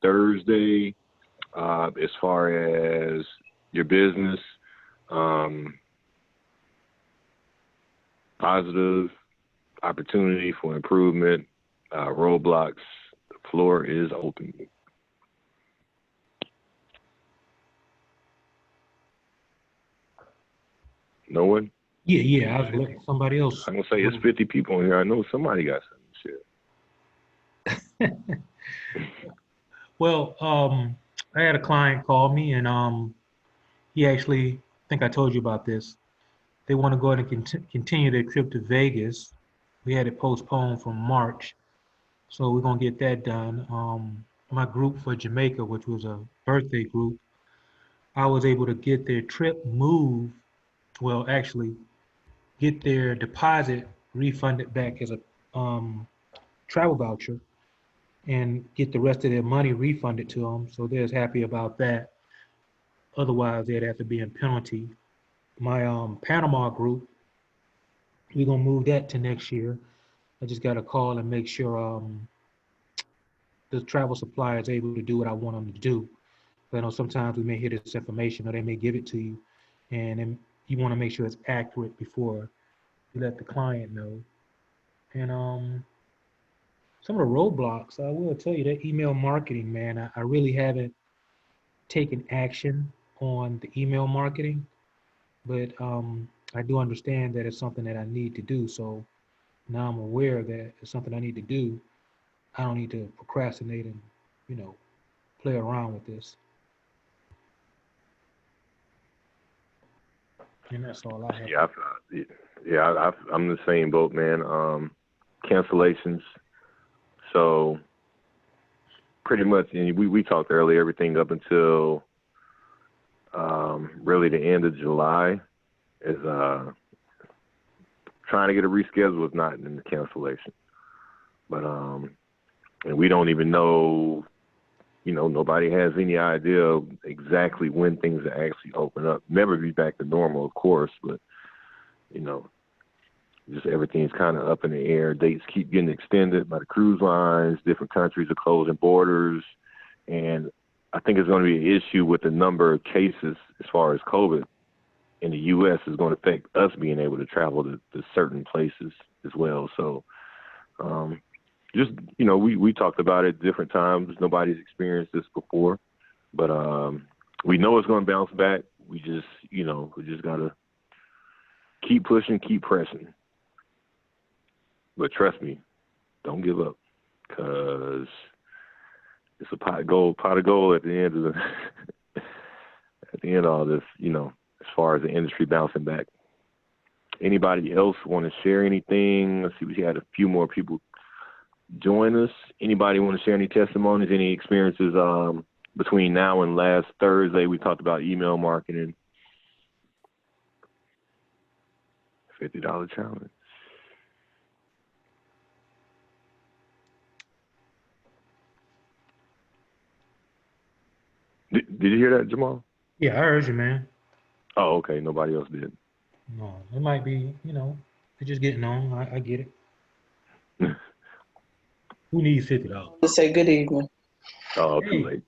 Thursday. As far as your business, positive opportunity for improvement, roadblocks, the floor is open. No one? Yeah, I was looking at somebody else. I'm going to say it's 50 people in here. I know somebody got something to share. Well, I had a client call me, and he actually, I think I told you about this. They want to go ahead and continue their trip to Vegas. We had it postponed from March, so we're gonna get that done. My group for Jamaica, which was a birthday group, I was able to get their trip moved. Well, actually, get their deposit refunded back as a travel voucher, and get the rest of their money refunded to them. So they're happy about that. Otherwise, they'd have to be in penalty. My Panama group, we're gonna move that to next year. I just got to call and make sure the travel supplier is able to do what I want them to do. But I know sometimes we may hear this information or they may give it to you, and then you want to make sure it's accurate before you let the client know. And some of the roadblocks, I will tell you that email marketing, man, I really haven't taken action on the email marketing, but I do understand that it's something that I need to do. So now I'm aware that it's something I need to do. I don't need to procrastinate and, you know, play around with this. And that's all I have. I'm the same boat, man. Cancellations. So pretty much, and we talked earlier, everything up until really the end of July is trying to get a reschedule is not in the cancellation. But and we don't even know, nobody has any idea exactly when things are actually open up. Never be back to normal, of course, but just everything's kind of up in the air. Dates keep getting extended by the cruise lines. Different countries are closing borders, and I think it's going to be an issue with the number of cases as far as COVID in the U.S. is going to affect us being able to travel to certain places as well. So, we talked about it different times. Nobody's experienced this before, but we know it's going to bounce back. We just got to keep pushing, keep pressing. But trust me, don't give up, because it's a pot of gold at the end of at the end of all this, as far as the industry bouncing back. Anybody else want to share anything? Let's see, we had a few more people join us. Anybody want to share any testimonies, any experiences between now and last Thursday? We talked about email marketing. $50 challenge. Did you hear that, Jamal? Yeah, I heard you, man. Oh, okay. Nobody else did. No, it might be, they're just getting on. I get it. Who needs $50? To say good evening. Oh, too late.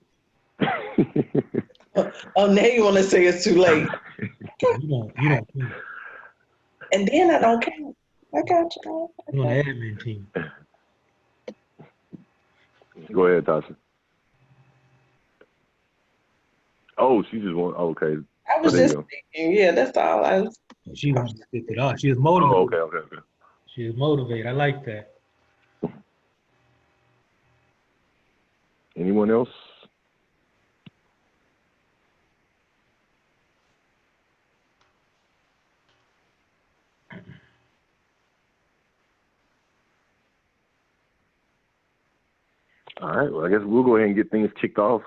Oh, now you want to say it's too late. You don't. And then I don't care. I got you. You're on the admin team. Go ahead, Tasha. Oh, she just want. Oh, okay. I was just thinking. Yeah, that's all. I was. She wants $50. She was motivated. Oh, okay. She was motivated. I like that. Anyone else? All right. Well, I guess we'll go ahead and get things kicked off.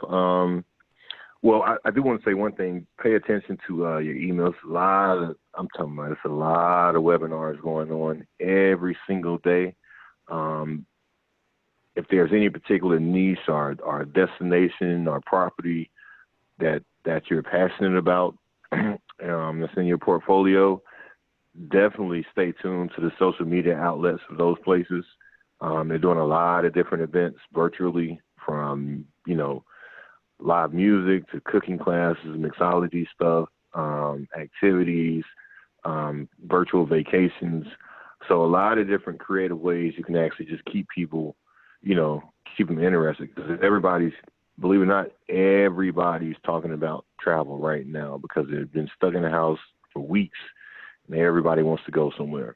Well, I do want to say one thing. Pay attention to your emails. I'm talking about, it's a lot of webinars going on every single day. If there's any particular niche or destination or property that you're passionate about, that's in your portfolio, definitely stay tuned to the social media outlets of those places. They're doing a lot of different events virtually, from you know, live music to cooking classes, mixology stuff, activities, virtual vacations. So a lot of different creative ways you can actually just keep people, you know, keep them interested. Because everybody's, believe it or not, everybody's talking about travel right now because they've been stuck in the house for weeks and everybody wants to go somewhere.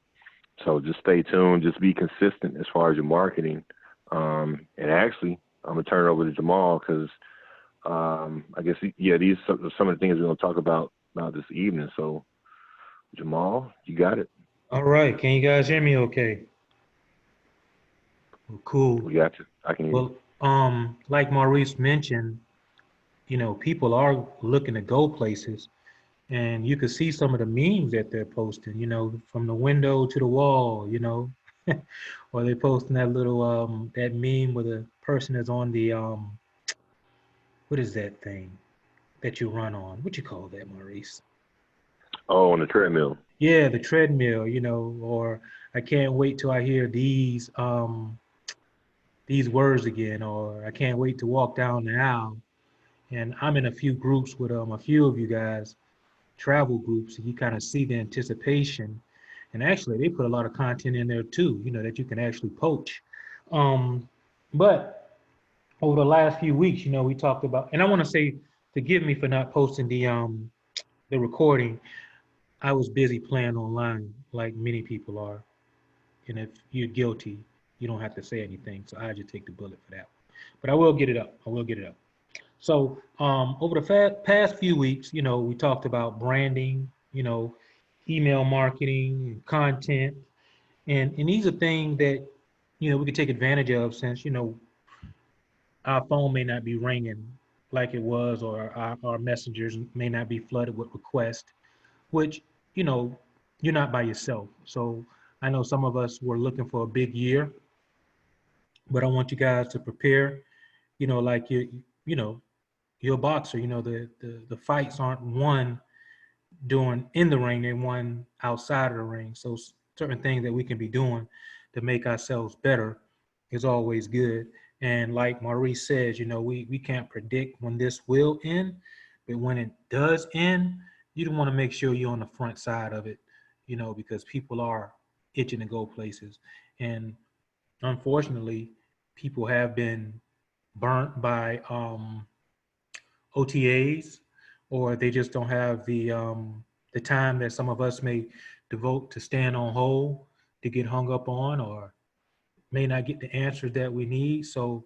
So just stay tuned, just be consistent as far as your marketing. And actually, I'm going to turn it over to Jamal because I guess, yeah, these are some of the things we're going to talk about this evening. So, Jamal, you got it. All right. Can you guys hear me okay? Well, cool. We got you. I can hear you. Well, like Maurice mentioned, people are looking to go places, and you can see some of the memes that they're posting, from the window to the wall, or they're posting that little that meme where the person is on the what is that thing that you run on? What you call that, Maurice? Oh, on the treadmill. Yeah, the treadmill, or I can't wait till I hear these words again, or I can't wait to walk down the aisle. And I'm in a few groups with a few of you guys, travel groups, and you kind of see the anticipation. And actually, they put a lot of content in there too, that you can actually poach. Um, but over the last few weeks, we talked about, and I want to say, forgive me for not posting the recording. I was busy playing online, like many people are. And if you're guilty, you don't have to say anything. So I just take the bullet for that. But I will get it up. I will get it up. So over the past few weeks, we talked about branding, email marketing, content, and these are things that we could take advantage of since our phone may not be ringing like it was, or our messengers may not be flooded with requests, which you know you're not by yourself. So I know some of us were looking for a big year, but I want you guys to prepare. Like you know you're a boxer. The fights aren't won doing in the ring, they won outside of the ring. So certain things that we can be doing to make ourselves better is always good. And like Maurice says, we can't predict when this will end, but when it does end, you want to make sure you're on the front side of it, because people are itching to go places. And unfortunately, people have been burnt by OTAs, or they just don't have the time that some of us may devote to stand on hold to get hung up on, or may not get the answers that we need. So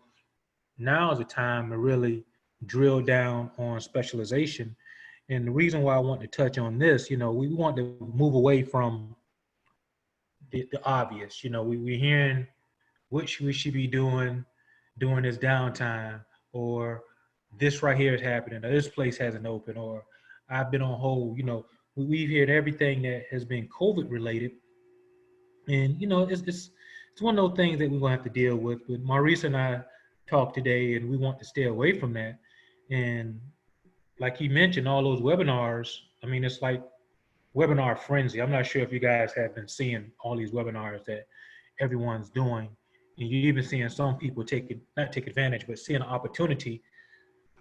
now is the time to really drill down on specialization. And the reason why I want to touch on this, we want to move away from the obvious. We're hearing what we should be doing during this downtime, or this right here is happening, or this place hasn't opened, or I've been on hold. We've heard everything that has been COVID related, and it's one of those things that we're gonna have to deal with. But Maurice and I talked today, and we want to stay away from that. And like he mentioned, all those webinars. I mean, it's like webinar frenzy. I'm not sure if you guys have been seeing all these webinars that everyone's doing, and you're even seeing some people not take advantage, but seeing an opportunity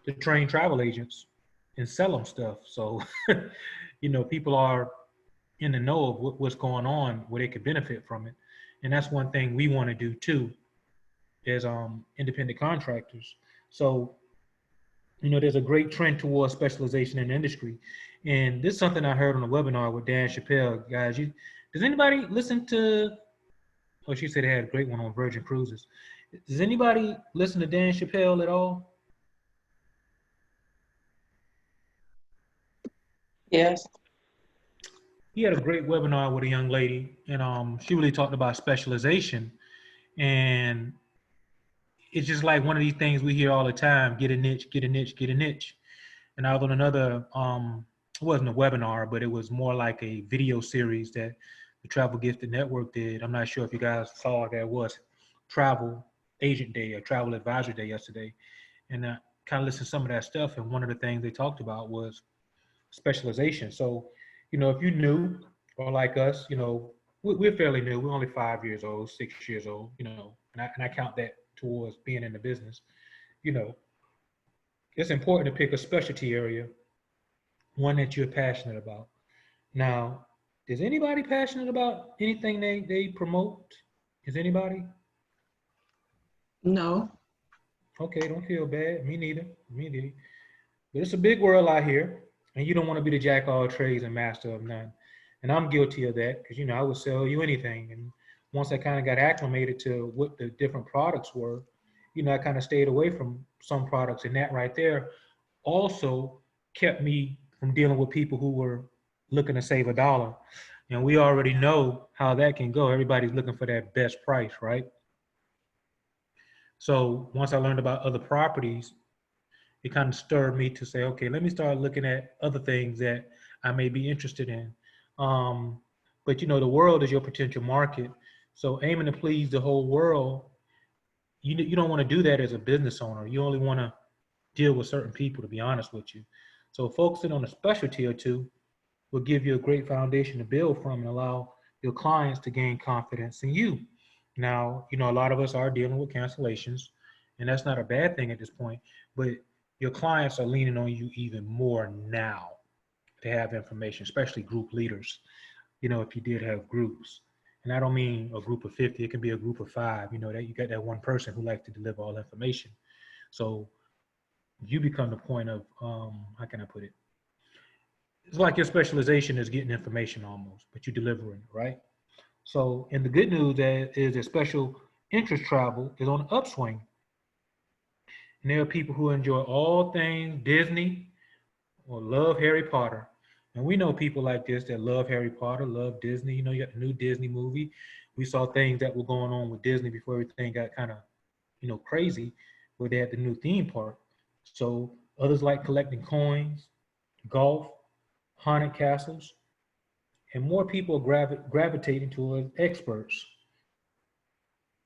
to train travel agents and sell them stuff. So, people are in the know of what's going on, where they could benefit from it, and that's one thing we want to do too, as independent contractors. So, there's a great trend towards specialization in the industry. And this is something I heard on a webinar with Dan Chappelle. Guys, does anybody listen to, oh, she said they had a great one on Virgin Cruises. Does anybody listen to Dan Chappelle at all? Yes. He had a great webinar with a young lady, and she really talked about specialization. And it's just like one of these things we hear all the time: get a niche, get a niche, get a niche. And I was on another, it wasn't a webinar, but it was more like a video series that the Travel Gifted Network did. I'm not sure if you guys saw, that was Travel Agent Day or Travel Advisor Day yesterday. And I kind of listened to some of that stuff. And one of the things they talked about was specialization. So, if you're new or like us, we're fairly new. We're only 5 years old, 6 years old, and I count that towards being in the business, you know. it's important to pick a specialty area, one that you're passionate about. Now, is anybody passionate about anything they promote? Is anybody? No. Okay, don't feel bad. Me neither. Me neither. But it's a big world out here, and you don't want to be the jack of all trades and master of none. And I'm guilty of that because I would sell you anything. And once I kind of got acclimated to what the different products were, I kind of stayed away from some products, and that right there also kept me from dealing with people who were looking to save a dollar. And we already know how that can go. Everybody's looking for that best price, right? So once I learned about other properties, it kind of stirred me to say, okay, let me start looking at other things that I may be interested in. But the world is your potential market. So aiming to please the whole world, you don't want to do that as a business owner. You only want to deal with certain people, to be honest with you. So focusing on a specialty or two will give you a great foundation to build from and allow your clients to gain confidence in you. Now, a lot of us are dealing with cancellations, and that's not a bad thing at this point, but your clients are leaning on you even more now to have information, especially group leaders, if you did have groups. And I don't mean a group of 50, it can be a group of 5, that you got that one person who likes to deliver all information. So you become the point of, how can I put it? It's like your specialization is getting information almost, but you're delivering, right? So, and the good news is that special interest travel is on the upswing. And there are people who enjoy all things Disney or love Harry Potter. And we know people like this that love Harry Potter, love Disney. You got the new Disney movie. We saw things that were going on with Disney before everything got kind of, crazy, where they had the new theme park. So others like collecting coins, golf, haunted castles, and more people are gravitating towards experts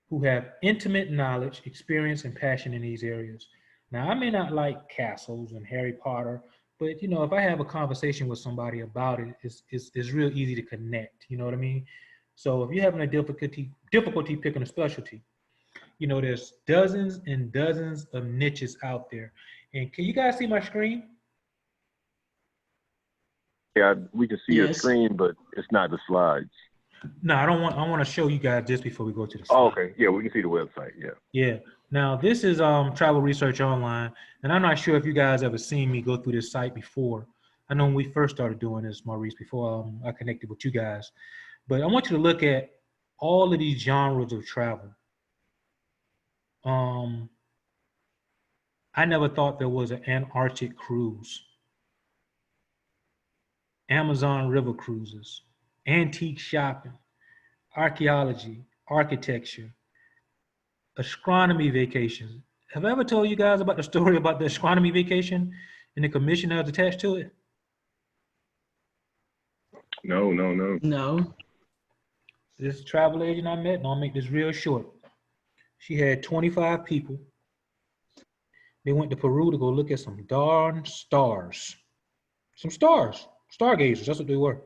who have intimate knowledge, experience, and passion in these areas. Now, I may not like castles and Harry Potter, but if I have a conversation with somebody about it, it's real easy to connect. You know what I mean? So if you're having a difficulty picking a specialty, there's dozens and dozens of niches out there. And can you guys see my screen? Yeah, we can see your Yes. screen, but it's not the slides. No, I want to show you guys this before we go to the slide. Oh, okay. Yeah, we can see the website. Yeah. Yeah. Now this is Travel Research Online, and I'm not sure if you guys ever seen me go through this site before. I know when we first started doing this, Maurice, before I connected with you guys. But I want you to look at all of these genres of travel. I never thought there was an Antarctic cruise, Amazon River cruises, antique shopping, archaeology, architecture, astronomy vacations. Have I ever told you guys about the story about the astronomy vacation and the commission that was attached to it? No. No. This travel agent I met, and I'll make this real short. She had 25 people. They went to Peru to go look at some darn stars. Some stars, stargazers, that's what they were.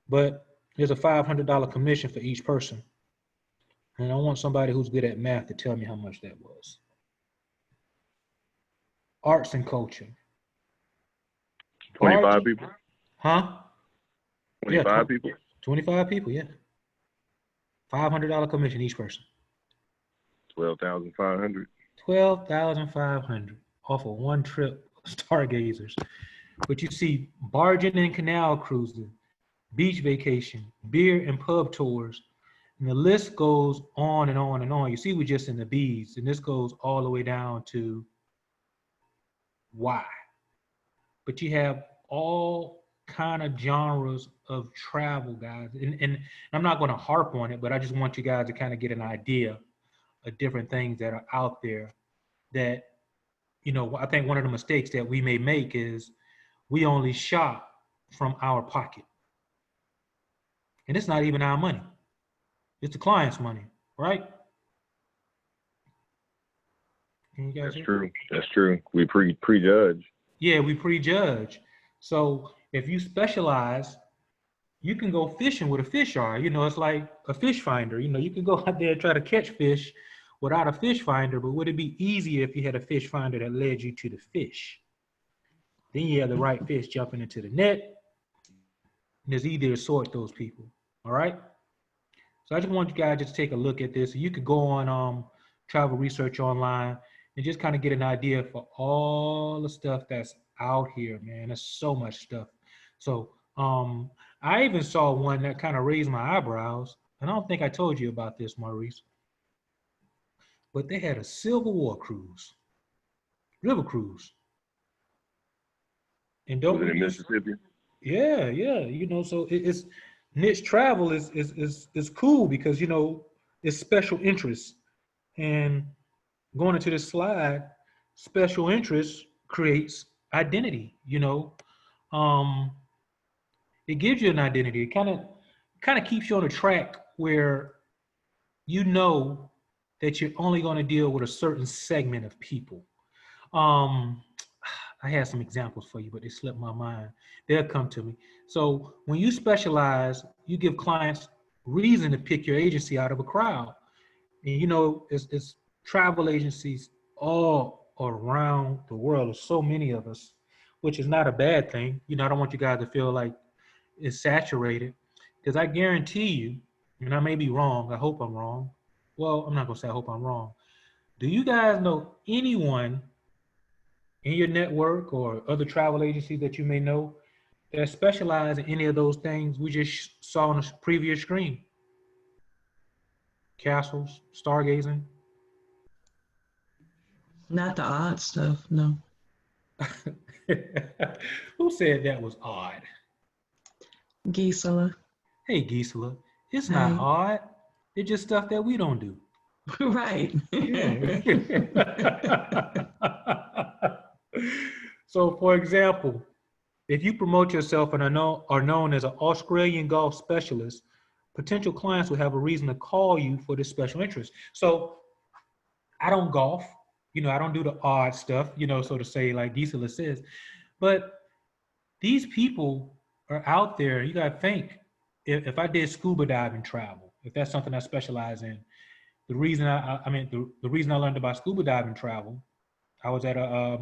But there's a $500 commission for each person. And I want somebody who's good at math to tell me how much that was. Arts and culture. 25 people? Huh? 25 people? 25 people, yeah. $500 commission each person. 12,500. 12,500 off of one trip, stargazers. But you see barging and canal cruising, beach vacation, beer and pub tours, and the list goes on and on and on. You see, we're just in the B's, and this goes all the way down to Y. But you have all kind of genres of travel, guys. And I'm not going to harp on it, but I just want you guys to kind of get an idea of different things that are out there that, I think one of the mistakes that we may make is we only shop from our pocket. And it's not even our money. It's the client's money, right? That's true. That's true. We prejudge. Yeah, we prejudge. So if you specialize, you can go fishing with a fish eye. It's like a fish finder. You can go out there and try to catch fish without a fish finder, but would it be easier if you had a fish finder that led you to the fish? Then you have the right fish jumping into the net, and it's easier to sort those people. All right. So I just want you guys just to take a look at this. You could go on travel research online and just kind of get an idea for all the stuff that's out here, man. There's so much stuff. So I even saw one that kind of raised my eyebrows, and I don't think I told you about this, Maurice, but they had a Civil War cruise, river cruise. And don't Was it we in just, Mississippi? yeah, yeah, you know, so it's niche travel is cool because, you know, it's special interest. And going into this slide, special interest creates identity, you know. Um, it gives you an identity. It kind of keeps you on a track where you know that you're only going to deal with a certain segment of people. Um, I had some examples for you, but they slipped my mind. They'll come to me. So when you specialize, you give clients reason to pick your agency out of a crowd. And you know, it's travel agencies all around the world. There's so many of us, which is not a bad thing. You know, I don't want you guys to feel like it's saturated, because I guarantee you, and I may be wrong. I hope I'm wrong. Well, I'm not gonna say I hope I'm wrong. Do you guys know anyone in your network or other travel agencies that you may know that specialize in any of those things we just saw on the previous screen? Castles, stargazing. Not the odd stuff, no. Who said that was odd? Gisela. Hey, Gisela, it's not Hey. odd. It's just stuff that we don't do. Right. Yeah. So, for example, if you promote yourself and are known as an Australian golf specialist, potential clients will have a reason to call you for this special interest. So I don't golf, you know, I don't do the odd stuff, you know, so to say, like Gisela says, but these people are out there. You got to think, if I did scuba diving travel, if that's something I specialize in, the reason the reason I learned about scuba diving travel, I was at a, what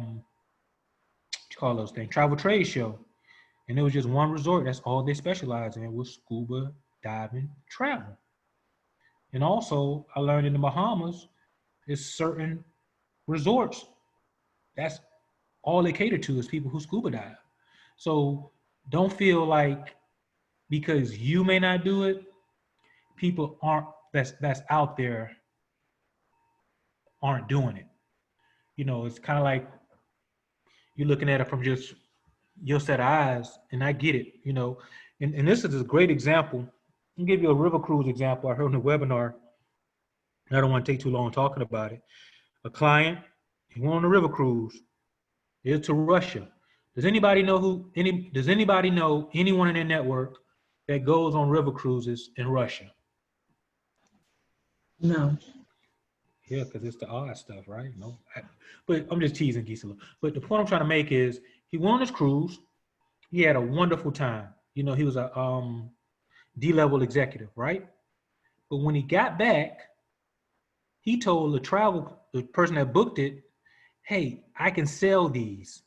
you call those things, travel trade show. And it was just one resort. That's all they specialize in, was scuba diving travel. And also, I learned in the Bahamas, is certain resorts. That's all they cater to is people who scuba dive. So don't feel like because you may not do it, people aren't that's out there aren't doing it. You know, it's kind of like you're looking at it from just your set of eyes, and I get it, you know. And this is a great example. I'll give you a river cruise example I heard in the webinar. I don't want to take too long talking about it. A client, he went on a river cruise. It's to Russia. Does anybody know anyone in their network that goes on river cruises in Russia? No. Yeah, because it's the odd stuff, right? No, but I'm just teasing Gisela. But the point I'm trying to make is he went on his cruise. He had a wonderful time. You know, he was a D-level executive, right? But when he got back, he told the person that booked it, hey, I can sell these.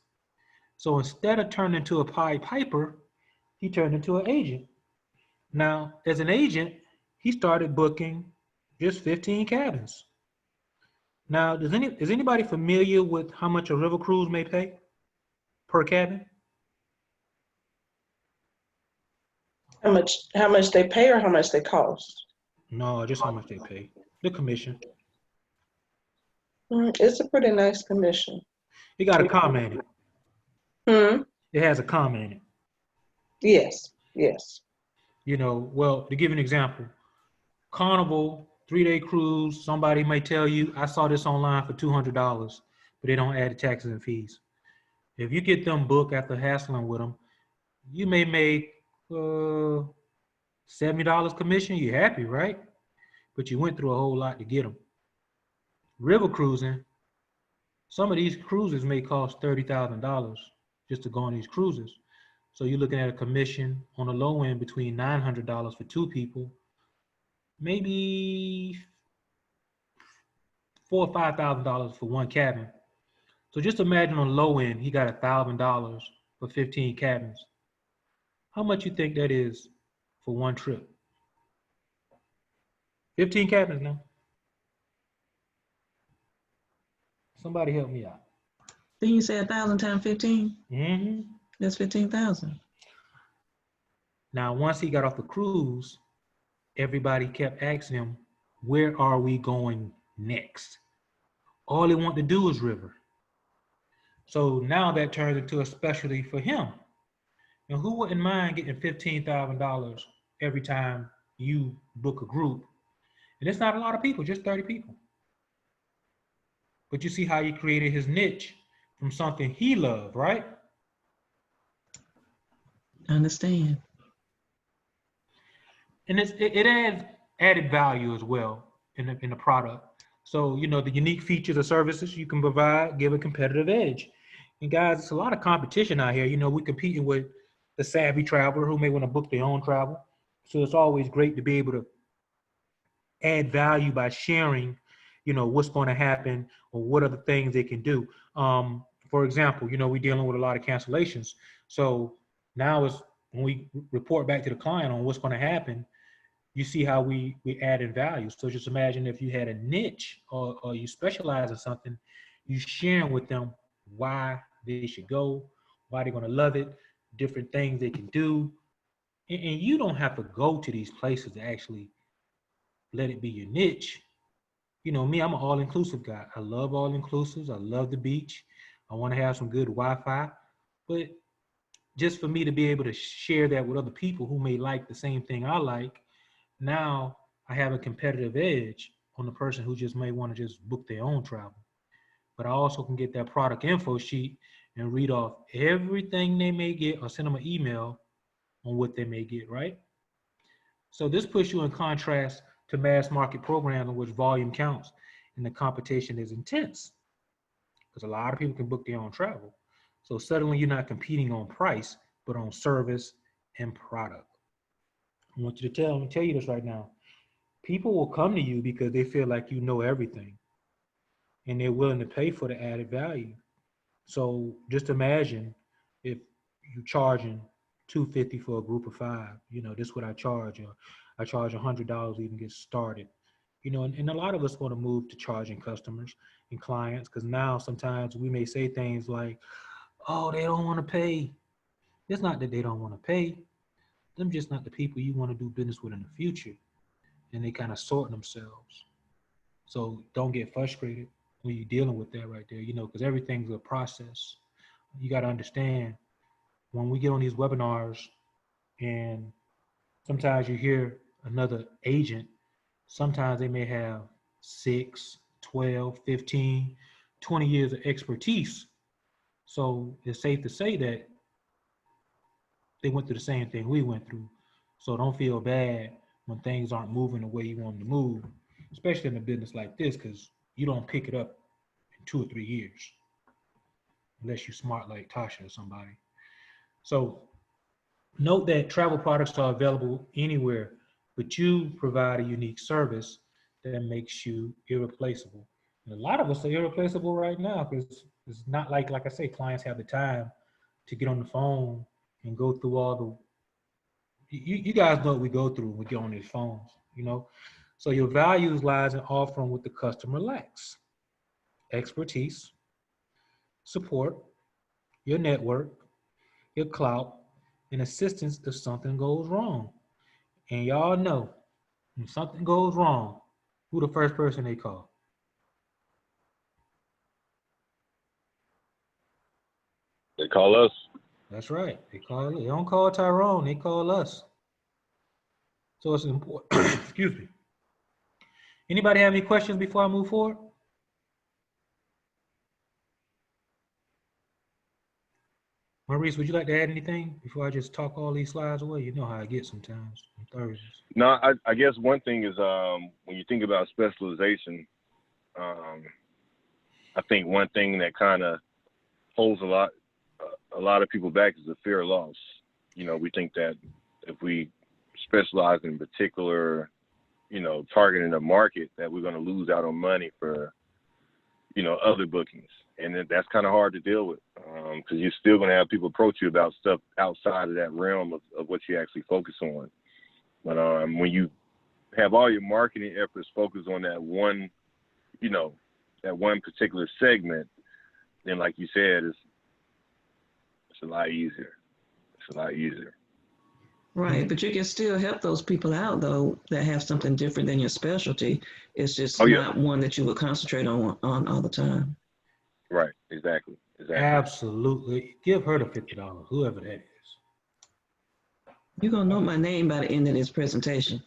So instead of turning into a Pied Piper, he turned into an agent. Now, as an agent, he started booking just 15 cabins. Now, is anybody familiar with how much a river cruise may pay per cabin? How much they pay or how much they cost? No, just how much they pay. The commission. It's a pretty nice commission. It got a comma in it. Hmm. It has a comma in it. Yes. Yes. You know, well, to give you an example, Carnival, 3-day cruise, somebody may tell you, I saw this online for $200, but they don't add the taxes and fees. If you get them booked after hassling with them, you may make $70 commission. You're happy, right? But you went through a whole lot to get them. River cruising, some of these cruises may cost $30,000 just to go on these cruises. So you're looking at a commission on the low end between $900 for 2 people, maybe $4,000 or $5,000 for one cabin. So just imagine on the low end, he got $1,000 for 15 cabins. How much you think that is for one trip? 15 cabins now. Somebody help me out. Then you say 1,000 times 15? Mm-hmm. That's 15,000. Now, once he got off the cruise, everybody kept asking him, where are we going next? All he wanted to do was river. So now that turns into a specialty for him. And who wouldn't mind getting $15,000 every time you book a group? And it's not a lot of people, just 30 people. But you see how he created his niche from something he loved, right? I understand. And it adds added value as well in the product. So, you know, the unique features or services you can provide give a competitive edge. And guys, it's a lot of competition out here. You know, we're competing with the savvy traveler who may want to book their own travel. So it's always great to be able to add value by sharing, you know, what's going to happen or what are the things they can do. For example, you know, we're dealing with a lot of cancellations. So now is when we report back to the client on what's going to happen, you see how we add in value. So just imagine if you had a niche or you specialize in something, you sharing with them why they should go, why they're going to love it, different things they can do. And you don't have to go to these places to actually let it be your niche. You know, me, I'm an all-inclusive guy. I love all-inclusives. I love the beach. I want to have some good Wi-Fi. But just for me to be able to share that with other people who may like the same thing I like, now I have a competitive edge on the person who just may want to just book their own travel. But I also can get that product info sheet and read off everything they may get or send them an email on what they may get, right? So this puts you in contrast to mass market programs in which volume counts and the competition is intense because a lot of people can book their own travel. So suddenly you're not competing on price, but on service and product. I want you to tell you this right now. People will come to you because they feel like you know everything and they're willing to pay for the added value. So just imagine if you're charging $250 for a group of 5, you know, this is what I charge, or I charge $100 to even get started. You know, and a lot of us want to move to charging customers and clients because now sometimes we may say things like, oh, they don't want to pay. It's not that they don't want to pay. Them just not the people you want to do business with in the future. And they kind of sort themselves. So don't get frustrated when you're dealing with that right there, you know, because everything's a process. You got to understand when we get on these webinars and sometimes you hear another agent, sometimes they may have 6, 12, 15, 20 years of expertise. So it's safe to say that they went through the same thing we went through. So don't feel bad when things aren't moving the way you want them to move, especially in a business like this, because you don't pick it up in 2 or 3 years, unless you're smart like Tasha or somebody. So note that travel products are available anywhere, but you provide a unique service that makes you irreplaceable. And a lot of us are irreplaceable right now because it's not like I say, clients have the time to get on the phone and go through all the, you guys know what we go through when we get on these phones, you know? So your values lies in offering what the customer lacks: expertise, support, your network, your clout, and assistance if something goes wrong. And y'all know, when something goes wrong, who the first person they call? They call us. That's right. They don't call Tyrone, they call us. So it's important. Excuse me. Anybody have any questions before I move forward? Maurice, would you like to add anything before I just talk all these slides away? You know how I get sometimes on Thursdays. No, I guess one thing is when you think about specialization, I think one thing that kind of holds a lot of people back is the fear of loss. You know, we think that if we specialize in particular, you know, targeting a market, that we're going to lose out on money for other bookings. And that's kind of hard to deal with because you're still going to have people approach you about stuff outside of that realm of what you actually focus on. But when you have all your marketing efforts focused on that one, that one particular segment, then like you said, it's a lot easier. It's a lot easier. Right, but you can still help those people out though that have something different than your specialty. It's just not one that you would concentrate on all the time. Right, exactly. Absolutely. Give her the $50, whoever that is. You're gonna know my name by the end of this presentation.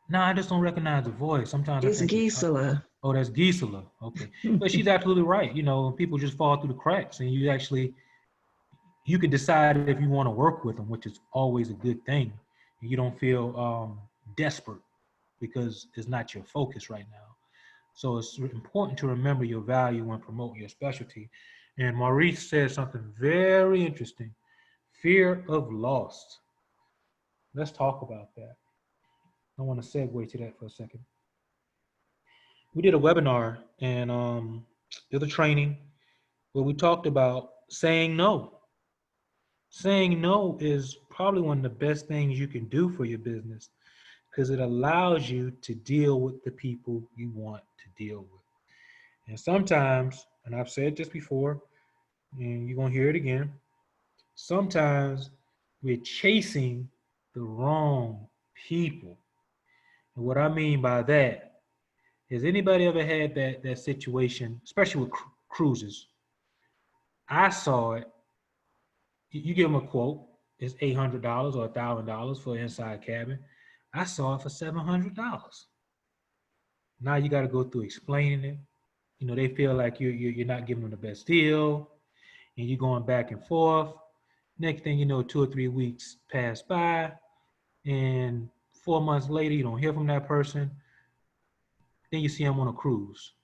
No, I just don't recognize the voice. Sometimes it's Gisela. Oh, that's Gisela. Okay. But she's absolutely right. People just fall through the cracks, and you can decide if you want to work with them, which is always a good thing. And you don't feel desperate because it's not your focus right now. So it's important to remember your value when promoting your specialty. And Maurice said something very interesting: fear of loss. Let's talk about that. I want to segue to that for a second. We did a webinar and did a training where we talked about saying no. Saying no is probably one of the best things you can do for your business because it allows you to deal with the people you want to deal with. And sometimes, and I've said this before, and you're going to hear it again, sometimes we're chasing the wrong people. And what I mean by that is, anybody ever had that situation, especially with cruises? I saw it. You give them a quote, it's $800 or $1,000 for an inside cabin. I saw it for $700. Now you got to go through explaining it. They feel like you're not giving them the best deal, and you're going back and forth. Next thing you know, 2 or 3 weeks pass by, and 4 months later, you don't hear from that person. Then you see them on a cruise,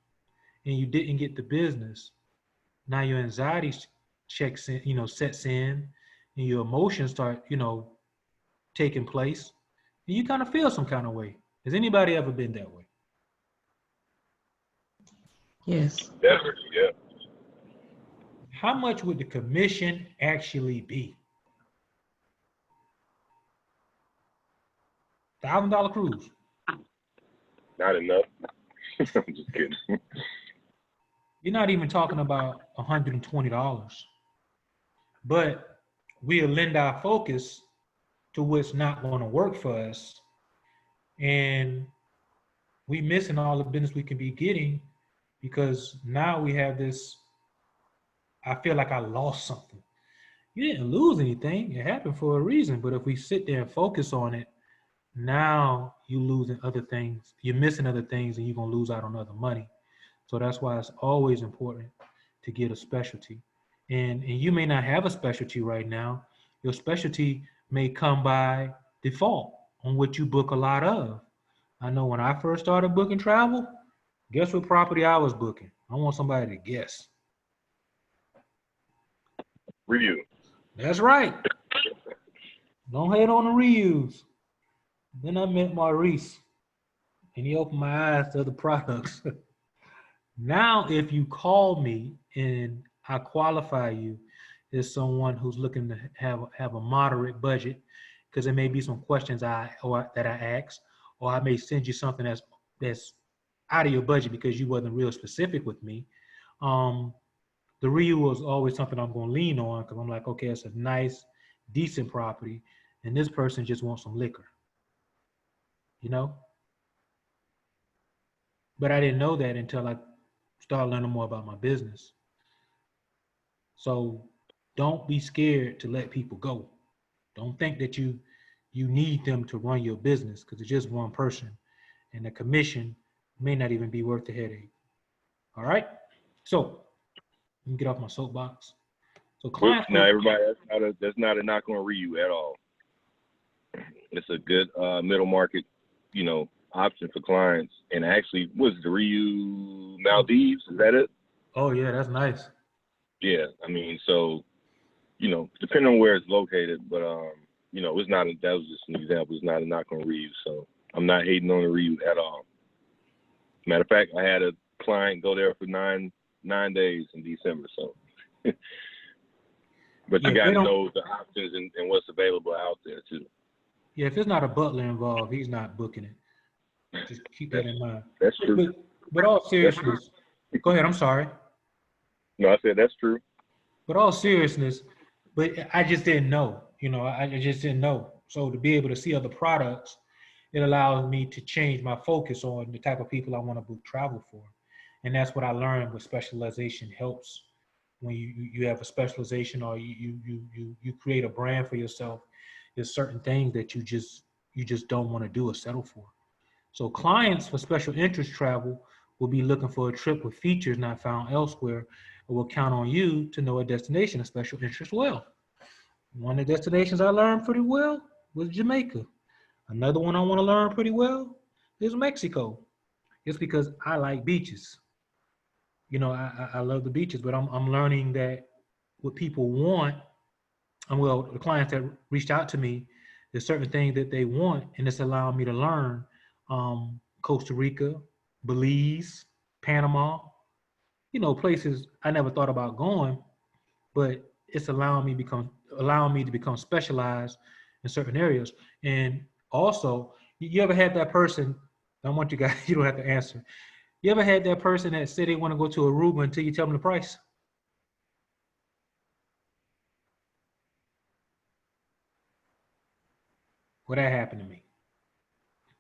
and you didn't get the business. Now your anxiety checks in, sets in, and your emotions start, taking place, and you kind of feel some kind of way. Has anybody ever been that way? Yes. Definitely, yeah. How much would the commission actually be? $1,000 cruise. Not enough. I'm just kidding. You're not even talking about $120. But we'll lend our focus to what's not going to work for us. And we missing all the business we can be getting because now we have this, I feel like I lost something. You didn't lose anything. It happened for a reason. But if we sit there and focus on it, now you're losing other things. You're missing other things, and you're going to lose out on other money. So that's why it's always important to get a specialty. And you may not have a specialty right now. Your specialty may come by default on what you book a lot of. I know when I first started booking travel, guess what property I was booking? I want somebody to guess. Review. That's right. Don't hate on the reuse. Then I met Maurice, and he opened my eyes to other products. Now, if you call me and I qualify you as someone who's looking to have a moderate budget, because there may be some questions that I ask, or I may send you something that's out of your budget because you wasn't real specific with me. The RIU was always something I'm going to lean on because I'm like, okay, it's a nice, decent property, and this person just wants some liquor, But I didn't know that until I started learning more about my business. So don't be scared to let people go. Don't think that you need them to run your business because it's just one person, and the commission may not even be worth the headache. All right. So let me get off my soapbox. So client. Now everybody, that's not a knock on RIU at all. It's a good middle market, option for clients. And actually, what's the RIU Maldives? Is that it? Oh yeah, that's nice. Yeah, I mean, so, depending on where it's located, but it's not. That was just an example. It's not a knock on RIU, so I'm not hating on the RIU at all. Matter of fact, I had a client go there for 9 9 days in December. So, but Yeah, you got to know the options and what's available out there too. Yeah, if there's not a butler involved, he's not booking it. Just keep that in mind. That's true. But all seriousness, go ahead. I'm sorry. No, I said that's true. But all seriousness, but I just didn't know. You know, I just didn't know. So to be able to see other products, it allows me to change my focus on the type of people I want to book travel for. And that's what I learned with specialization helps when you have a specialization or you create a brand for yourself. There's certain things that you just don't want to do or settle for. So clients for special interest travel will be looking for a trip with features not found elsewhere and will count on you to know a destination of special interest well. One of the destinations I learned pretty well was Jamaica. Another one I want to learn pretty well is Mexico. It's because I like beaches. You know, I love the beaches, but I'm learning that what people want, and well, the clients that reached out to me, there's certain things that they want, and it's allowing me to learn Costa Rica, Belize, Panama, you know, places I never thought about going, but it's allowing me to become specialized in certain areas. And also, you ever had that person? I want you guys, you don't have to answer. You ever had that person that said they want to go to Aruba until you tell them the price? Well, that happened to me.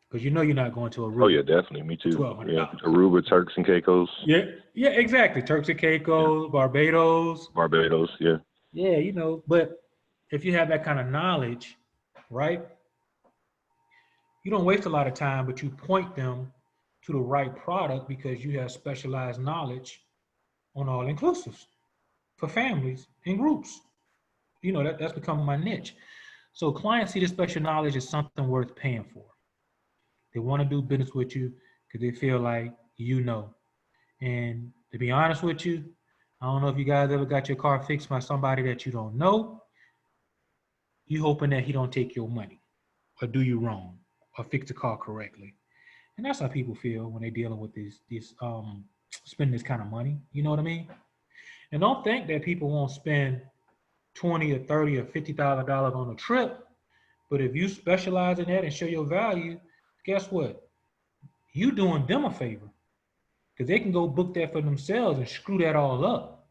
Because you know you're not going to Aruba. Oh yeah, definitely. Me too. $1,200. Yeah, Aruba, Turks and Caicos. Yeah, yeah, exactly. Turks and Caicos, Barbados. Barbados, yeah. Yeah, you know, but if you have that kind of knowledge, right, you don't waste a lot of time, but you point them to the right product because you have specialized knowledge on all inclusives for families and groups. You know, that's become my niche. So clients see the special knowledge as something worth paying for. They want to do business with you because they feel like you know. And to be honest with you, I don't know if you guys ever got your car fixed by somebody that you don't know. You hoping that he don't take your money or do you wrong or fix the car correctly. And that's how people feel when they're dealing with these spending this kind of money. You know what I mean? And don't think that people won't spend 20 or 30 or $50,000 on a trip. But if you specialize in that and show your value, guess what? You doing them a favor. Because they can go book that for themselves and screw that all up.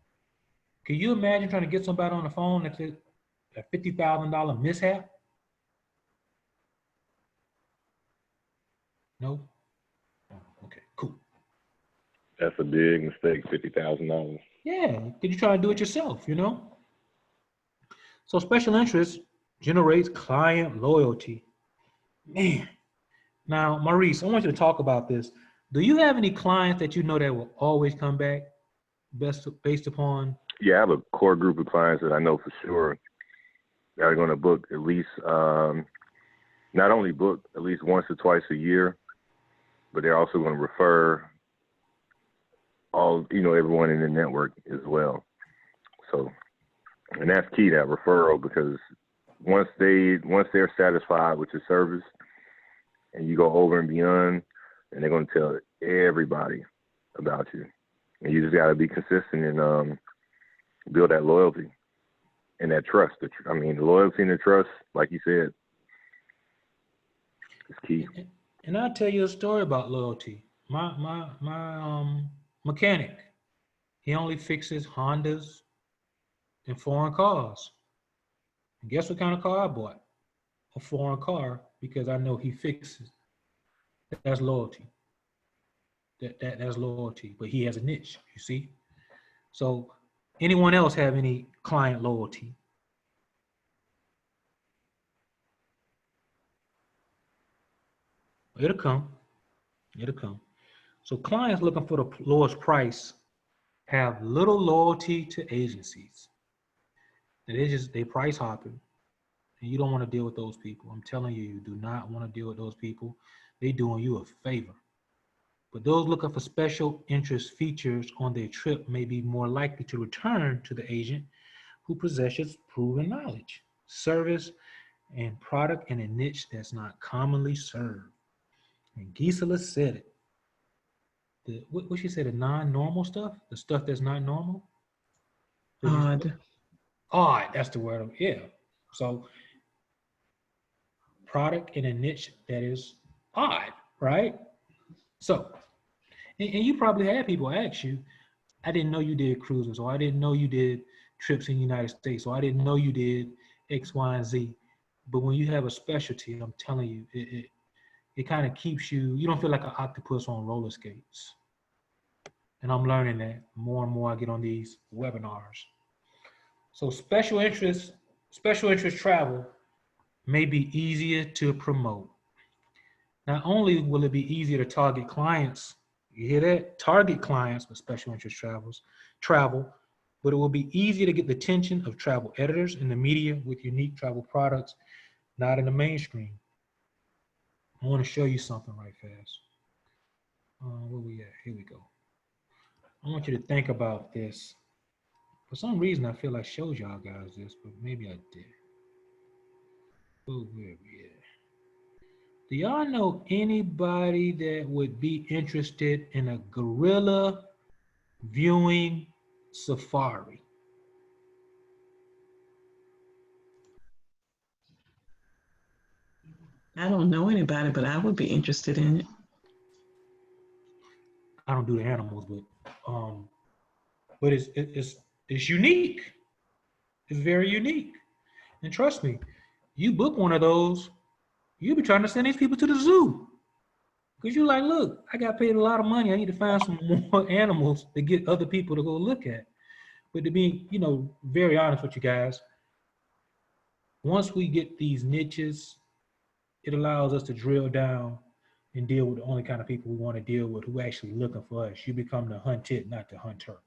Can you imagine trying to get somebody on the phone that's a $50,000 mishap? No? Oh, okay, cool. That's a big mistake, $50,000. Yeah, because you try to do it yourself, you know? So special interest generates client loyalty. Man. Now, Maurice, I want you to talk about this. Do you have any clients that you know that will always come back based upon? Yeah, I have a core group of clients that I know for sure that are going to book at least, not only book at least once or twice a year, but they're also going to refer everyone in the network as well. So, and that's key, that referral, because once they're satisfied with your service and you go over and beyond, and they're going to tell everybody about you. And you just got to be consistent and build that loyalty and that trust. The loyalty and the trust, like you said, is key. And I'll tell you a story about loyalty. My mechanic, he only fixes Hondas and foreign cars. And guess what kind of car I bought? A foreign car, because I know he fixes. That's loyalty. That's loyalty. But he has a niche, you see? So anyone else have any client loyalty? It'll come. It'll come. So clients looking for the lowest price have little loyalty to agencies. They price hopping. And you don't want to deal with those people. I'm telling you, you do not want to deal with those people. They're doing you a favor. But those looking for special interest features on their trip may be more likely to return to the agent who possesses proven knowledge, service, and product in a niche that's not commonly served. And Gisela said it. what she said, the non-normal stuff, the stuff that's not normal. Odd. Odd, that's the word. Yeah. So product in a niche that is odd, right? So, and you probably had people ask you, I didn't know you did cruises, or I didn't know you did trips in the United States, or I didn't know you did X, Y, and Z. But when you have a specialty, I'm telling you, it kind of keeps you, you don't feel like an octopus on roller skates. And I'm learning that more and more I get on these webinars. So special interest travel may be easier to promote. Not only will it be easier to target clients, you hear that? Target clients with special interest travel, but it will be easier to get the attention of travel editors in the media with unique travel products, not in the mainstream. I want to show you something right fast. Where we at? Here we go. I want you to think about this. For some reason, I feel I showed y'all guys this, but maybe I did. Oh, where we at? Do y'all know anybody that would be interested in a gorilla viewing safari? I don't know anybody, but I would be interested in it. I don't do the animals, but it's unique. It's very unique. And trust me, you book one of those, you'll be trying to send these people to the zoo. Because you're like, look, I got paid a lot of money. I need to find some more animals to get other people to go look at. But to be, very honest with you guys, once we get these niches, it allows us to drill down and deal with the only kind of people we want to deal with who actually looking for us. You become the hunted, not the hunter,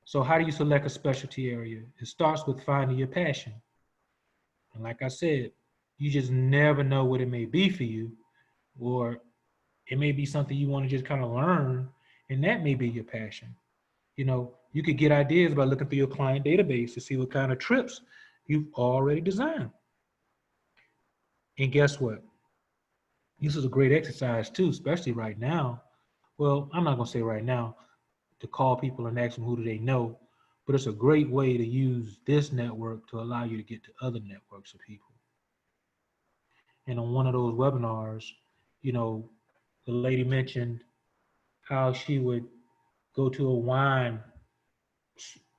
So how do you select a specialty area? It starts with finding your passion. And like I said, you just never know what it may be for you, or it may be something you want to just kind of learn, and that may be your passion. You could get ideas by looking through your client database to see what kind of trips you've already designed. And guess what? This is a great exercise too, especially right now. Well, I'm not gonna say right now to call people and ask them who do they know, but it's a great way to use this network to allow you to get to other networks of people. And on one of those webinars, the lady mentioned how she would go to a wine,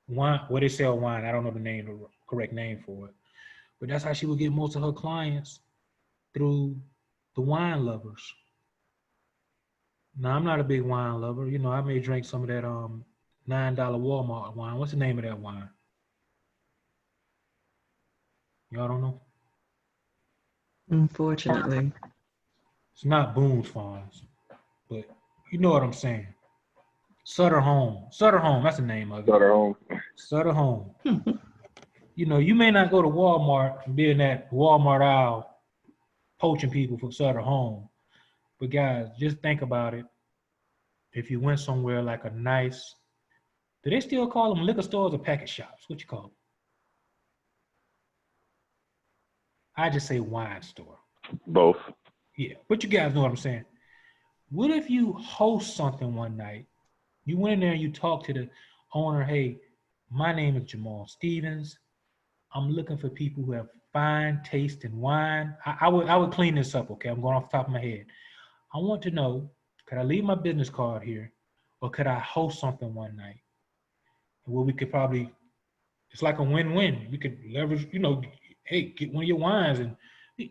where they sell wine. I don't know the correct name for it, but that's how she would get most of her clients, through the wine lovers. Now, I'm not a big wine lover. I may drink some of that $9 Walmart wine. What's the name of that wine? Y'all don't know? Unfortunately. It's not Boone's Farms, but you know what I'm saying. Sutter Home. Sutter Home, that's the name of it. Sutter Home. Sutter Home. You may not go to Walmart and be in that Walmart aisle poaching people for Sutter Home. But guys, just think about it. If you went somewhere like a nice, do they still call them liquor stores or package shops? What you call them? I just say wine store. Both. Yeah, but you guys know what I'm saying. What if you host something one night? You went in there and you talked to the owner. Hey, my name is Jamal Stevens. I'm looking for people who have fine taste in wine. I would clean this up, okay? I'm going off the top of my head. I want to know, could I leave my business card here, or could I host something one night where we could probably, it's like a win-win. We could leverage, hey, get one of your wines and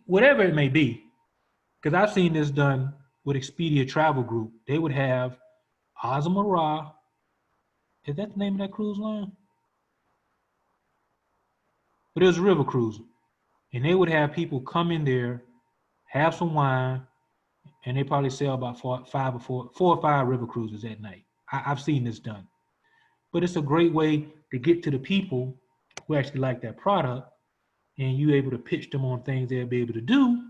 whatever it may be. Because I've seen this done with Expedia Travel Group. They would have Azamara. Is that the name of that cruise line? But it was river cruising. And they would have people come in there, have some wine, and they probably sell about four or five river cruises that night. I've seen this done. But it's a great way to get to the people who actually like that product, and you able to pitch them on things they'll be able to do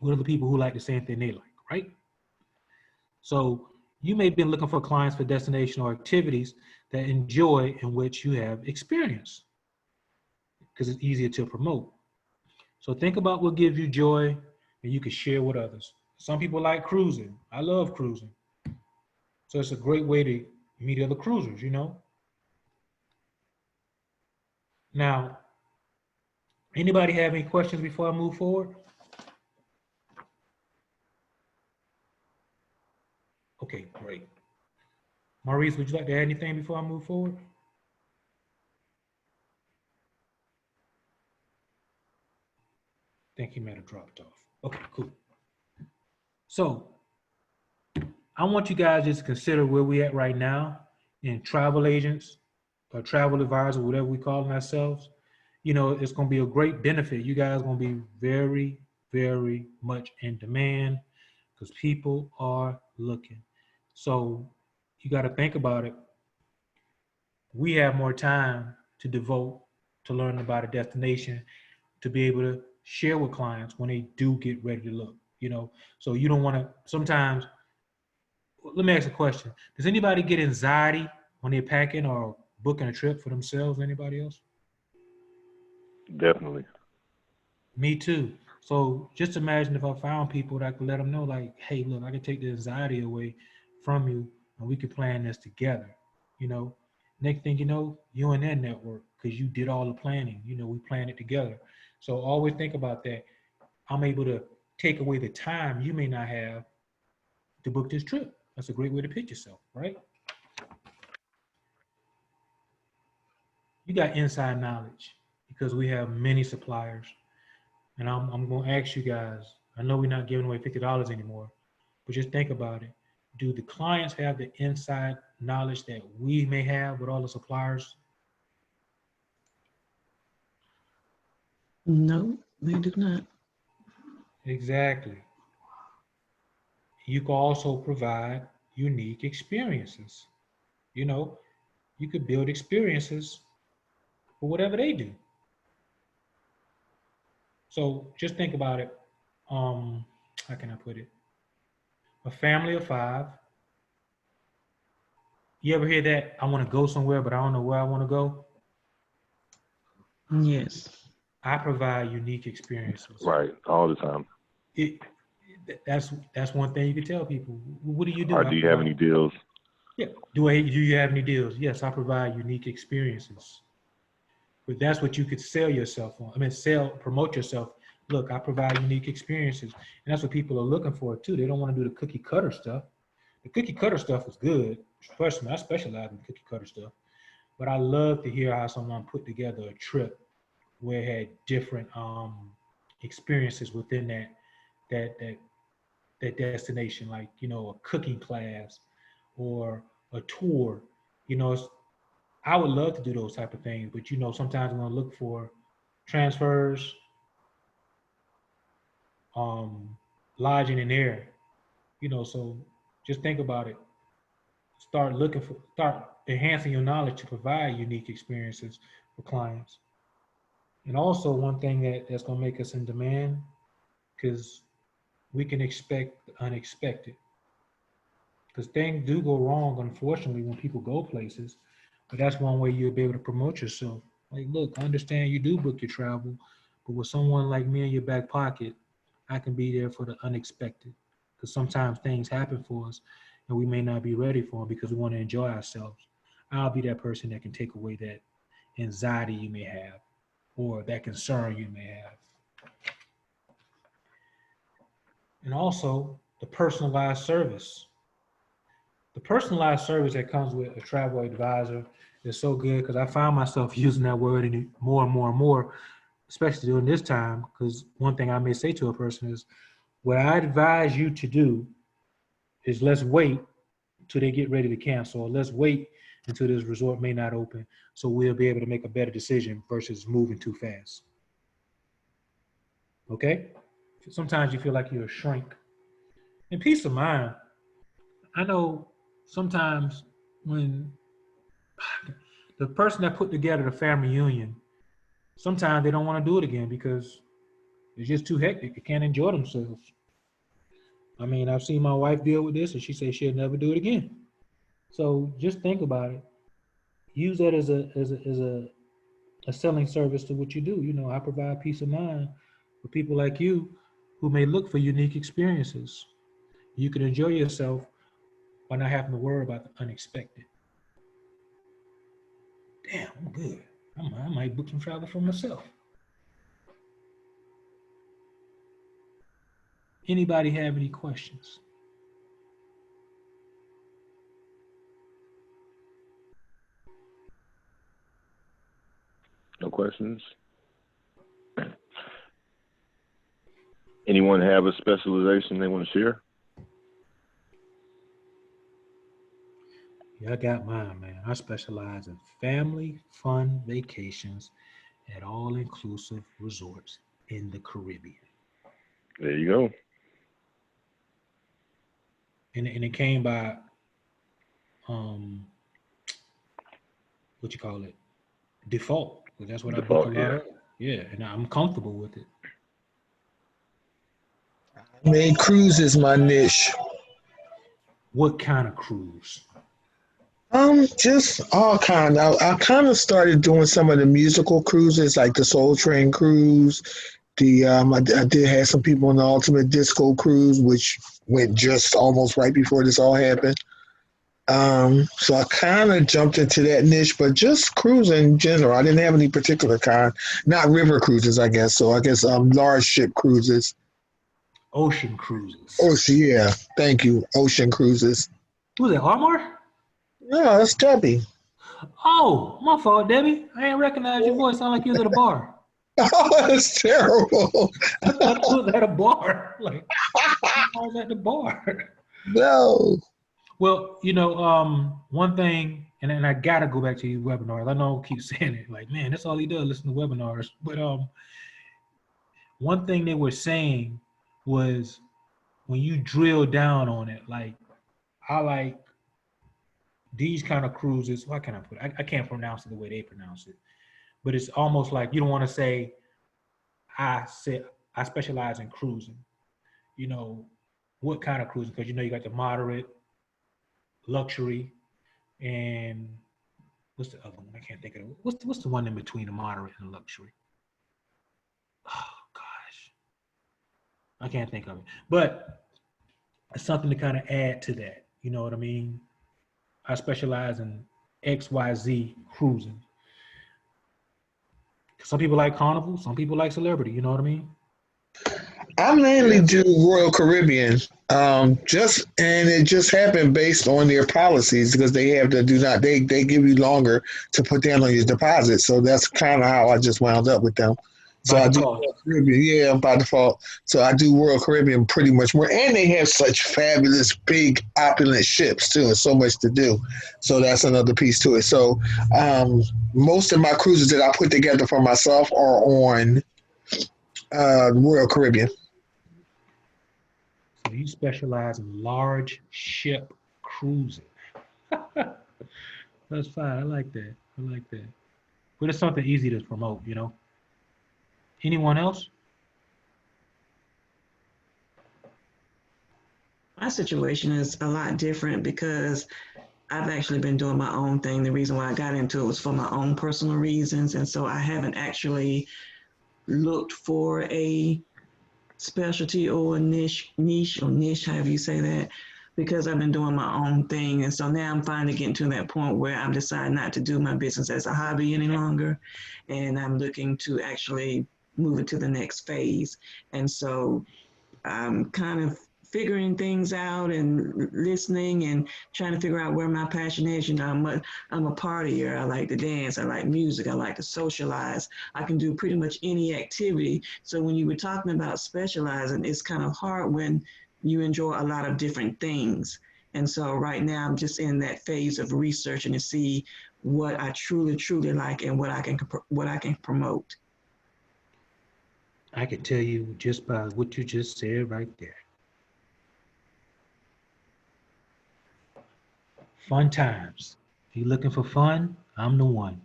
with other people who like the same thing they like, right? So you may have been looking for clients for destination or activities that enjoy in which you have experience, because it's easier to promote. So think about what gives you joy and you can share with others. Some people like cruising. I love cruising. So it's a great way to meet other cruisers, you know. Now, anybody have any questions before I move forward? Okay, great. Maurice, would you like to add anything before I move forward? I think he might have dropped off. Okay, cool. So I want you guys just to consider where we at right now in travel agents or travel advisor, whatever we call ourselves. You know, it's going to be a great benefit. You guys are going to be very, very much in demand because people are looking. So you got to think about it. We have more time to devote to learn about a destination to be able to share with clients when they do get ready to look, you know. So you don't want to sometimes. Let me ask a question. Does anybody get anxiety when they're packing or booking a trip for themselves? Anybody else? Definitely. Me too. So just imagine if I found people that I could let them know, like, hey, look, I can take the anxiety away from you and we could plan this together. You know, next thing you know, you in that network because you did all the planning. You know, we planned it together. So always think about that. I'm able to take away the time you may not have to book this trip. That's a great way to pitch yourself, right? You got inside knowledge because we have many suppliers. And I'm going to ask you guys, I know we're not giving away $50 anymore, but just think about it. Do the clients have the inside knowledge that we may have with all the suppliers? No, they do not. Exactly. You can also provide unique experiences. You know, you could build experiences for whatever they do. So just think about it. How can I put it? A family of five. You ever hear that? I want to go somewhere, but I don't know where I want to go. Yes. I provide unique experiences. Right. All the time. It, that's one thing you can tell people. What do you do? Or do you have any deals? Yeah. Do you have any deals? Yes, I provide unique experiences. But that's what you could sell yourself on. I mean, promote yourself. Look, I provide unique experiences, and that's what people are looking for too. They don't want to do the cookie cutter stuff. The cookie cutter stuff is good. Personally, I specialize in cookie cutter stuff. But I love to hear how someone put together a trip where it had different experiences within that that that destination, like a cooking class or a tour. You know, I would love to do those type of things, but sometimes I'm gonna look for transfers, lodging and air. So just think about it. Start enhancing your knowledge to provide unique experiences for clients. And also one thing that's gonna make us in demand, because we can expect the unexpected. Because things do go wrong, unfortunately, when people go places. But that's one way you'll be able to promote yourself. Like, look, I understand you do book your travel, but with someone like me in your back pocket, I can be there for the unexpected. Because sometimes things happen for us and we may not be ready for them because we want to enjoy ourselves. I'll be that person that can take away that anxiety you may have or that concern you may have. And also the personalized service. The personalized service that comes with a travel advisor is so good because I find myself using that word more and more and more, especially during this time. Because one thing I may say to a person is, what I advise you to do is let's wait till they get ready to cancel, or let's wait until this resort may not open, so we'll be able to make a better decision versus moving too fast. Okay? Sometimes you feel like you're a shrink. And peace of mind. I know sometimes when the person that put together the family reunion, sometimes they don't want to do it again because it's just too hectic. They can't enjoy themselves. I mean, I've seen my wife deal with this, and she says she'll never do it again. So just think about it. Use that as a selling service to what you do. I provide peace of mind for people like you who may look for unique experiences. You can enjoy yourself by not having to worry about the unexpected. Damn, I'm good. I might book some travel for myself. Anybody have any questions? No questions? Anyone have a specialization they want to share? Yeah, I got mine, man. I specialize in family fun vacations at all-inclusive resorts in the Caribbean. There you go. And it came by um what you call it, default, because that's what I book a Default, lot yeah. of. Yeah, and I'm comfortable with it. I mean, cruise is my niche. What kind of cruise? Just all kind. I kind of started doing some of the musical cruises, like the Soul Train cruise. I did have some people on the Ultimate Disco cruise, which went just almost right before this all happened. So I kind of jumped into that niche, but just cruising in general. I didn't have any particular kind. Not river cruises, I guess. So I guess large ship cruises. Ocean cruises. Ocean, yeah. Thank you. Ocean cruises. Who's that, Armor? No, that's Debbie. Oh, my fault, Debbie. I ain't recognize your voice. Sound like you was at a bar. Oh, that's terrible. I thought you was at a bar. Like, I was at the bar. No. Well, one thing, and I gotta go back to these webinars. I know I keep saying it, like, man, that's all he does, listen to webinars. But one thing they were saying was when you drill down on it, like, I like these kind of cruises. Why can I put it? I can't pronounce it the way they pronounce it. But it's almost like you don't want to say, I specialize in cruising. You know, what kind of cruising? Because you got the moderate, luxury, and what's the other one? I can't think of it. What's the one in between the moderate and luxury? Oh gosh, I can't think of it. But it's something to kind of add to that. You know what I mean? I specialize in XYZ cruising. Some people like Carnival, some people like Celebrity. You know what I mean? I mainly Yeah. do Royal Caribbean. It just happened based on their policies because they have to do not they give you longer to put down on your deposit. So that's kind of how I just wound up with them. So By I do default. Royal Caribbean, yeah, by default. So I do Royal Caribbean pretty much more, and they have such fabulous, big, opulent ships too, and so much to do. So that's another piece to it. So most of my cruises that I put together for myself are on Royal Caribbean. So you specialize in large ship cruising. That's fine. I like that. I like that. But it's something easy to promote. Anyone else? My situation is a lot different because I've actually been doing my own thing. The reason why I got into it was for my own personal reasons. And so I haven't actually looked for a specialty or a niche, however you say that, because I've been doing my own thing. And so now I'm finally getting to that point where I'm deciding not to do my business as a hobby any longer. And I'm looking to actually move into the next phase. And so I'm kind of figuring things out and listening and trying to figure out where my passion is. I'm a partier. I like to dance. I like music. I like to socialize. I can do pretty much any activity. So when you were talking about specializing, it's kind of hard when you enjoy a lot of different things. And so right now I'm just in that phase of researching to see what I truly, truly like and what I can promote. I can tell you just by what you just said right there. Fun times. If you're looking for fun, I'm the one.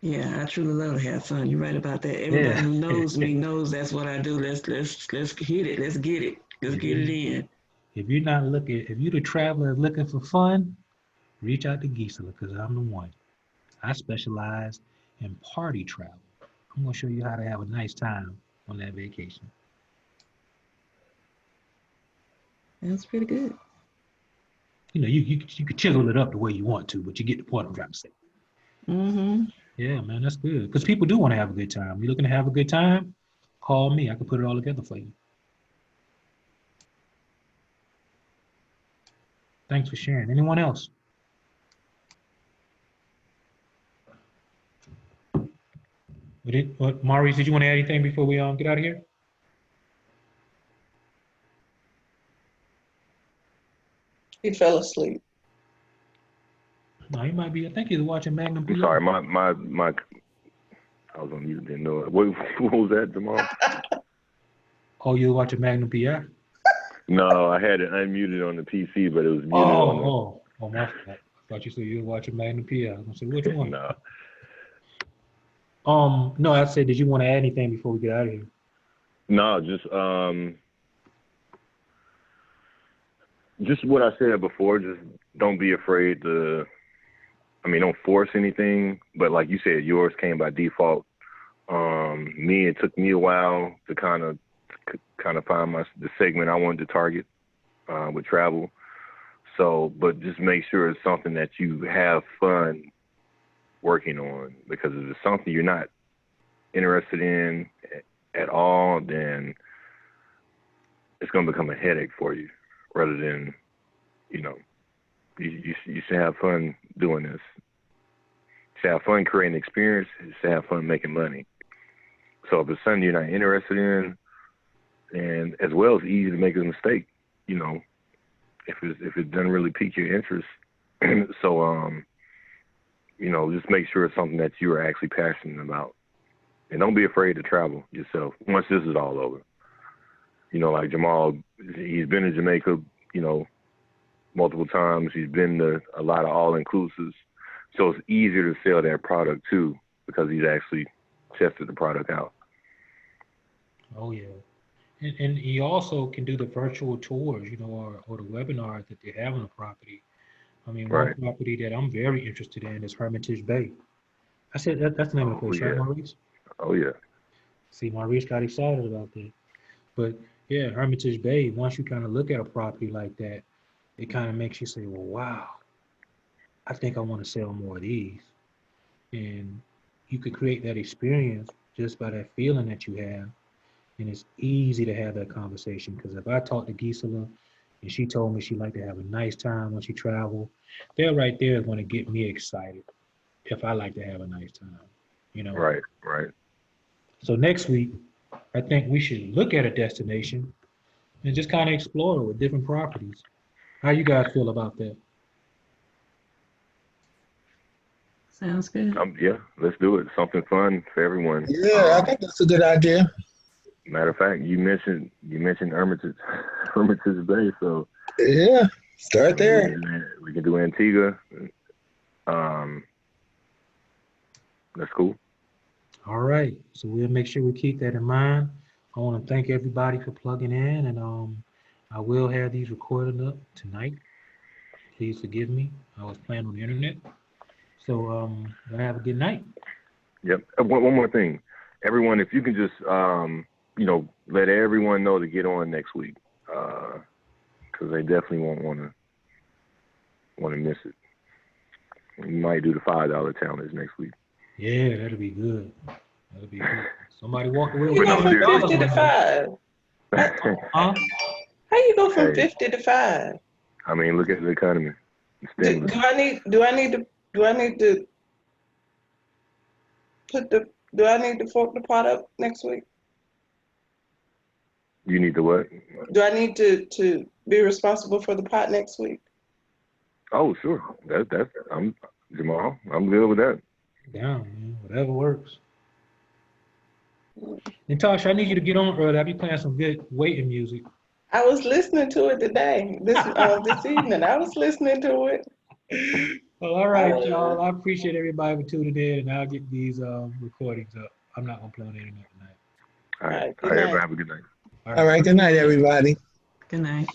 Yeah, I truly love to have fun. You're right about that. Everybody Yeah. who knows me knows that's what I do. Let's hit it. Let's get it. Let's get it in. If you're the traveler looking for fun, reach out to Gisela because I'm the one. I specialize in party travel. I'm gonna show you how to have a nice time on that vacation. That's pretty good. You know, you could chisel it up the way you want to, but you get the point I'm trying to say. Mm-hmm. Yeah, man, that's good. Because people do want to have a good time. You're looking to have a good time? Call me. I can put it all together for you. Thanks for sharing. Anyone else? Maurice, did you want to add anything before we get out of here? He fell asleep. No, he might be. I think he's watching Magnum PI. I'm sorry, my I was on mute, didn't know it. What was that, Jamal? Oh, you were watching Magnum PI? No, I had it unmuted on the PC, but it was muted on the... Oh, my fault. I thought you said you were watching Magnum PI. I was gonna say, which one? No. No, I said, did you want to add anything before we get out of here? No, just what I said before. Just don't be afraid to. I mean, don't force anything. But like you said, yours came by default. It took me a while to kind of find the segment I wanted to target with travel. So, but just make sure it's something that you have fun working on, because if it's something you're not interested in at all, then it's going to become a headache for you rather than, you should have fun doing this. You should have fun creating experience. You should have fun making money. So if it's something you're not interested in, and as well, it's easy to make a mistake, if it doesn't really pique your interest. So, just make sure it's something that you are actually passionate about. And don't be afraid to travel yourself once this is all over. Like Jamal, he's been to Jamaica, multiple times. He's been to a lot of all-inclusives. So it's easier to sell that product, too, because he's actually tested the product out. Oh, yeah. And he also can do the virtual tours, or the webinars that they have on the property. I mean, one Right. property that I'm very interested in is Hermitage Bay. I said that's the name of the place, right, Maurice? Oh, yeah. See, Maurice got excited about that. But yeah, Hermitage Bay, once you kind of look at a property like that, it kind of makes you say, well, wow, I think I want to sell more of these. And you could create that experience just by that feeling that you have. And it's easy to have that conversation, because if I talk to Gisela and she told me she liked to have a nice time when she traveled, that right there is going to get me excited if I like to have a nice time, Right. So next week, I think we should look at a destination and just kind of explore it with different properties. How you guys feel about that? Sounds good. Yeah, let's do it. Something fun for everyone. Yeah, I think that's a good idea. Matter of fact, you mentioned Hermitage Bay, so Yeah, start there. we can do Antigua. That's cool. All right, so we'll make sure we keep that in mind. I want to thank everybody for plugging in, and I will have these recorded up tonight. Please forgive me. I was playing on the internet. So have a good night. Yep. One more thing, everyone, if you can just let everyone know to get on next week, because they definitely won't want to miss it. We might do the $5 challenge next week. Yeah, that'll be good. That'll be good. Somebody walk away You with go from $50 50 to 5. Huh? How you go from Hey. 50 to 5? I mean, look at the economy. Do I need to fork the pot up next week? You need the what? Do I need to be responsible for the pot next week? Oh, sure. I'm Jamal. I'm good with that. Down, man. Whatever works. Natasha, I need you to get on early. I'll be playing some good waiting music. I was listening to it today, this evening. I was listening to it. Well, all right, y'all. I appreciate everybody for tuning in, and I'll get these recordings up. I'm not going to play on the internet tonight. All right. Good Everybody night. have a good night. All right, good night, everybody. Good night.